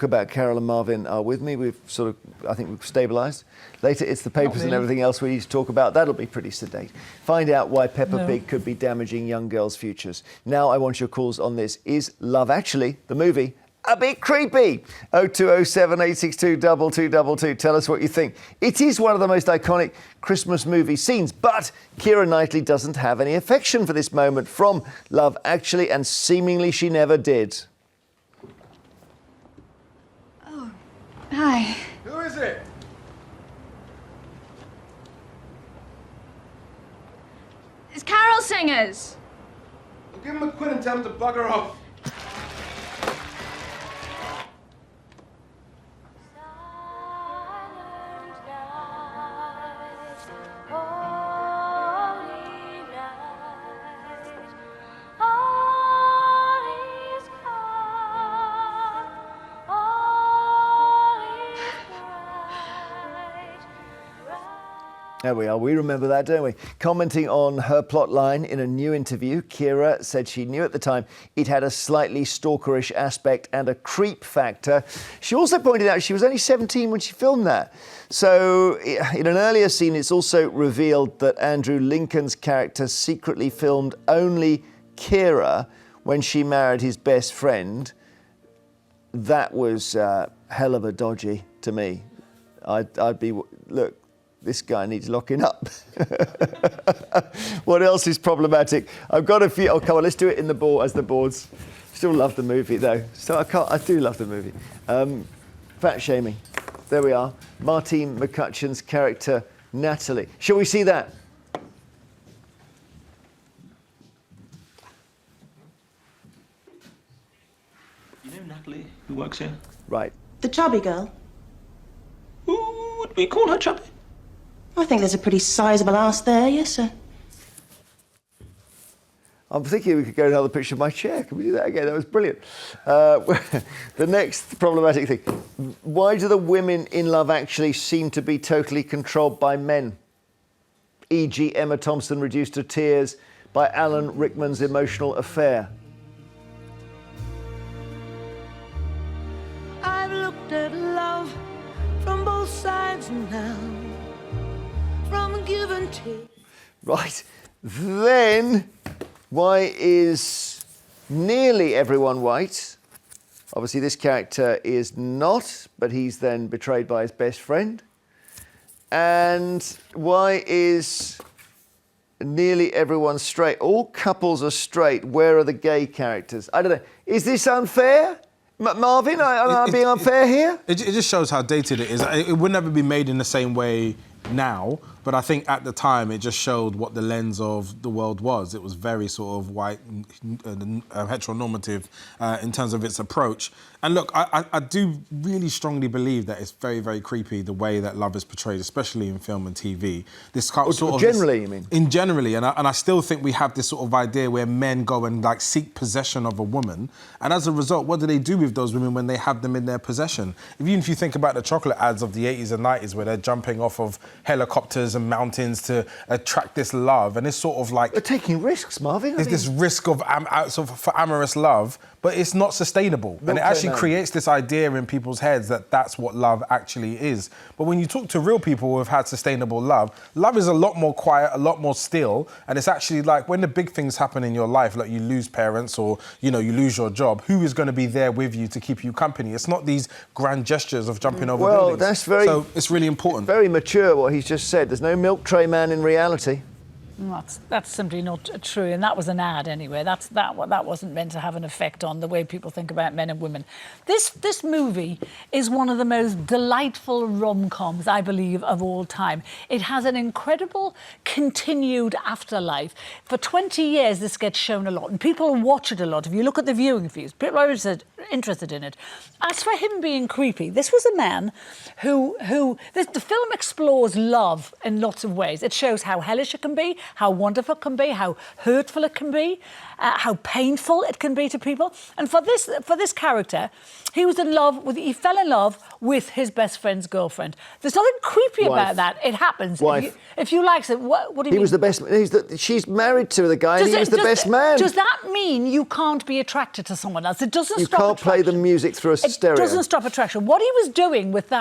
talk about Carole and Marvyn are with me. We've sort of, I think we've stabilised. Later, it's the papers and everything else we need to talk about. That'll be pretty sedate. Find out why Peppa Pig could be damaging young girls' futures. Now I want your calls on this. Is Love Actually, the movie, a bit creepy? 0207 862 2222. Tell us what you think. It is one of the most iconic Christmas movie scenes, but Keira Knightley doesn't have any affection for this moment from Love Actually, and seemingly she never did. Oh, hi. Who is it? It's Carol Singers. Well, give him a quid and tell him to bugger off. There we are. We remember that, don't we? Commenting on her plotline in a new interview, Keira said she knew at the time it had a slightly stalkerish aspect and a creep factor. She also pointed out she was only 17 when she filmed that. So in an earlier scene, it's also revealed that Andrew Lincoln's character secretly filmed only Keira when she married his best friend. That was hell of a dodgy to me. I'd be, look, this guy needs locking up. What else is problematic? I've got a few. Oh, come on, let's do it in the board as the boards. Still love the movie though. So I do love the movie. Fat shaming. There we are. Martine McCutcheon's character Natalie. Shall we see that? You know Natalie, who works here? Right. The chubby girl? Ooh, would we call her chubby? I think there's a pretty sizable ass there, yes, sir. I'm thinking we could go to another picture of my chair. Can we do that again? That was brilliant. The next problematic thing. Why do the women in Love Actually seem to be totally controlled by men? E.g. Emma Thompson reduced to tears by Alan Rickman's emotional affair. I've looked at love from both sides now, from give and take. Right. Then, why is nearly everyone white? Obviously, this character is not, but he's then betrayed by his best friend. And why is nearly everyone straight? All couples are straight. Where are the gay characters? I don't know. Is this unfair? Marvyn, am I being unfair here? It just shows how dated it is. It would never be made in the same way now, but I think at the time it just showed what the lens of the world was. It was very sort of white, heteronormative in terms of its approach. And look, I do really strongly believe that it's very, very creepy the way that love is portrayed, especially in film and TV. This sort of generally, you mean? In generally, and I still think we have this sort of idea where men go and like seek possession of a woman, and as a result, what do they do with those women when they have them in their possession? Even if you think about the chocolate ads of the 80s and 90s where they're jumping off of helicopters and mountains to attract this love, and it's sort of like... They're taking risks, Marvyn. There's this risk of for amorous love, but it's not sustainable. And it actually creates this idea in people's heads that that's what love actually is. But when you talk to real people who have had sustainable love is a lot more quiet, a lot more still, and it's actually like when the big things happen in your life, like you lose parents or, you know, you lose your job, who is going to be there with you to keep you company? It's not these grand gestures of jumping over buildings. Well, that's very... So it's really important. Very mature, what he's just said. There's no milk tray man in reality. That's simply not true, and that was an ad anyway. That wasn't meant to have an effect on the way people think about men and women. This movie is one of the most delightful rom-coms, I believe, of all time. It has an incredible continued afterlife. For 20 years, this gets shown a lot, and people watch it a lot. If you look at the viewing views, people are interested in it. As for him being creepy, this was a man who the film explores love in lots of ways. It shows how hellish it can be, how wonderful it can be, how hurtful it can be, how painful it can be to people. And for this character, He fell in love with his best friend's girlfriend. There's nothing creepy about that. It happens. Wife. If you like it, what do you mean? He was the best. She's married to the guy, and he was the best man. Does that mean you can't be attracted to someone else? It doesn't You stop can't play the music through a stereo. It doesn't stop attraction. What he was doing with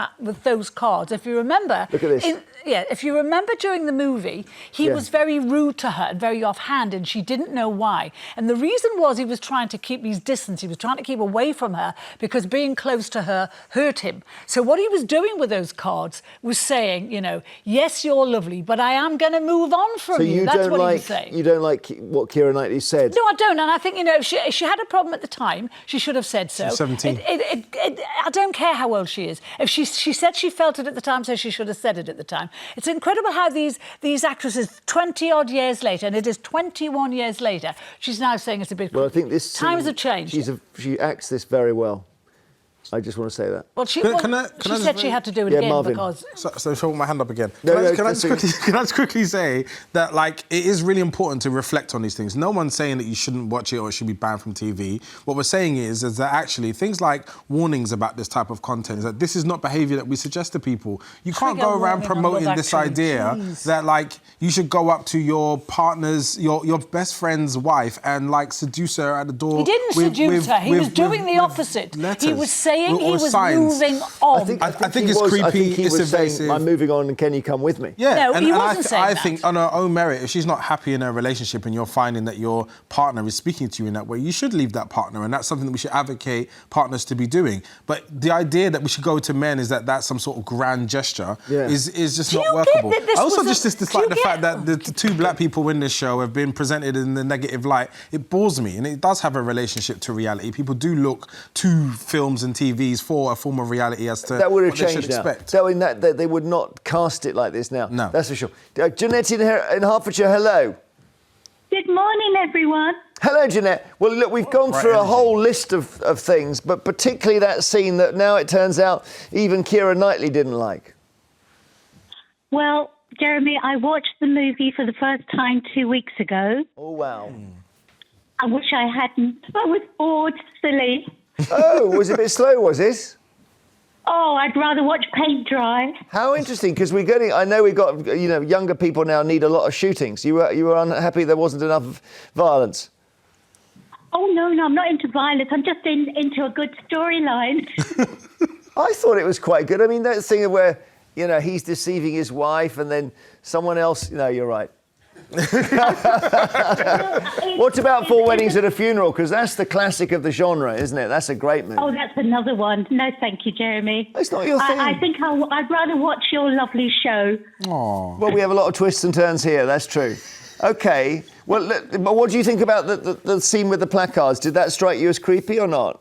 those cards, if you remember... Look at this. If you remember during the movie, he was very rude to her and very offhand, and she didn't know why. And the reason was he was trying to keep his distance. He was trying to keep away from her because being close to her hurt him. So what he was doing with those cards was saying, you know, yes, you're lovely, but I am going to move on from you. That's what he was saying. You don't like what Keira Knightley said? No, I don't. And I think, you know, if she had a problem at the time, she should have said so. She's 17. I don't care how old she is. If she said she felt it at the time, so she should have said it at the time. It's incredible how these actresses, 20-odd years later, and it is 21 years later, she's now saying it's a bit... Well, I think this... Times have changed. She acts this very well. I just want to say that. Well, she Can I said she had to do it again Marvyn. because... So hold my hand up again. Can I just quickly say that, like, it is really important to reflect on these things. No one's saying that you shouldn't watch it or it should be banned from TV. What we're saying is that actually things like warnings about this type of content is that this is not behaviour that we suggest to people. You can't go around promoting this idea that, like, you should go up to your partner's, your best friend's wife and, like, seduce her at the door. He didn't seduce her. He was doing the opposite. He was saying he was moving on. I think it's creepy. I think he it's was evasive. saying, I'm moving on and can you come with me? Yeah, No, he wasn't saying I that. think on her own merit, if she's not happy in her relationship and you're finding that your partner is speaking to you in that way, you should leave that partner, and that's something that we should advocate partners to be doing. But the idea that we should go to men is that that's some sort of grand gesture is just not workable. I also just dislike the fact that the two black people in this show have been presented in the negative light. It bores me, and it does have a relationship to reality. People do look to films and TVs for a form of reality as to that would have what they should changed now. expect. So in that they would not cast it like this now. No. That's for sure. Jeanette in Hertfordshire, hello. Good morning, everyone. Hello, Jeanette. Well, look, we've gone through a whole list of things, but particularly that scene that now it turns out even Keira Knightley didn't like. Well, Jeremy, I watched the movie for the first time 2 weeks ago. Oh, wow. I wish I hadn't. I was bored, silly. Oh, was it a bit slow, was it? Oh, I'd rather watch paint dry. How interesting, because I know we've got, you know, younger people now need a lot of shootings. You were unhappy there wasn't enough violence? Oh, no, I'm not into violence. I'm just into a good storyline. I thought it was quite good. I mean, that thing where, you know, he's deceiving his wife and then someone else... No, you're right. What about Four Weddings at a Funeral? Because that's the classic of the genre, isn't it? That's a great movie. Oh, that's another one. No, thank you, Jeremy. It's not your thing. I think I'd rather watch your lovely show. Aww. Well, we have a lot of twists and turns here, that's true. OK, well, but what do you think about the scene with the placards? Did that strike you as creepy or not?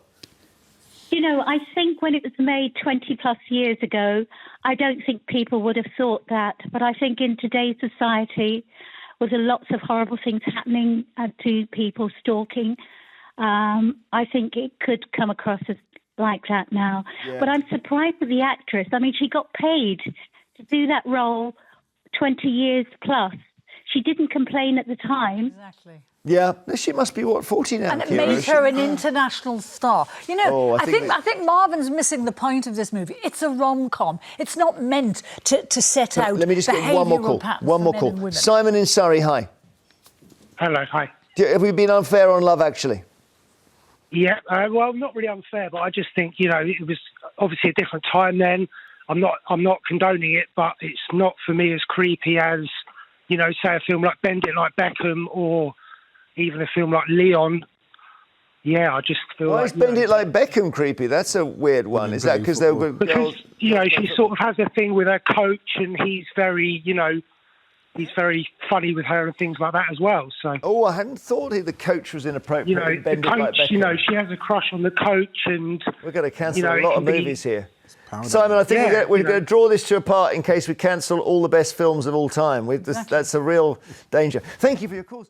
You know, I think when it was made 20-plus years ago, I don't think people would have thought that. But I think in today's society, with lots of horrible things happening to people, stalking, I think it could come across as like that now. Yeah. But I'm surprised with the actress. I mean, she got paid to do that role 20 years plus. She didn't complain at the time. Exactly. Yeah, she must be, 40 now, And it Keira? made her an international star. You know, I think Marvyn's missing the point of this movie. It's a rom-com. It's not meant to set out Let me just get one more call. One more call. Simon in Surrey, hi. Hello, hi. Have we been unfair on Love Actually? Yeah, well, not really unfair, but I just think, you know, it was obviously a different time then. I'm not condoning it, but it's not for me as creepy as, you know, say a film like Bend It Like Beckham or even a film like Leon. Yeah, I just feel Why is Bend It Like Beckham creepy? That's a weird one. Is that because they were... Because, you know, she sort of has a thing with her coach and he's very, you know, he's very funny with her and things like that as well. So. Oh, I hadn't thought the coach was inappropriate. You know, the coach, you know, she has a crush on the coach and... We're going to cancel a lot of movies here. Powder. Simon, I think we're going to draw this to a part in case we cancel all the best films of all time. That's a real danger. Thank you for your calls.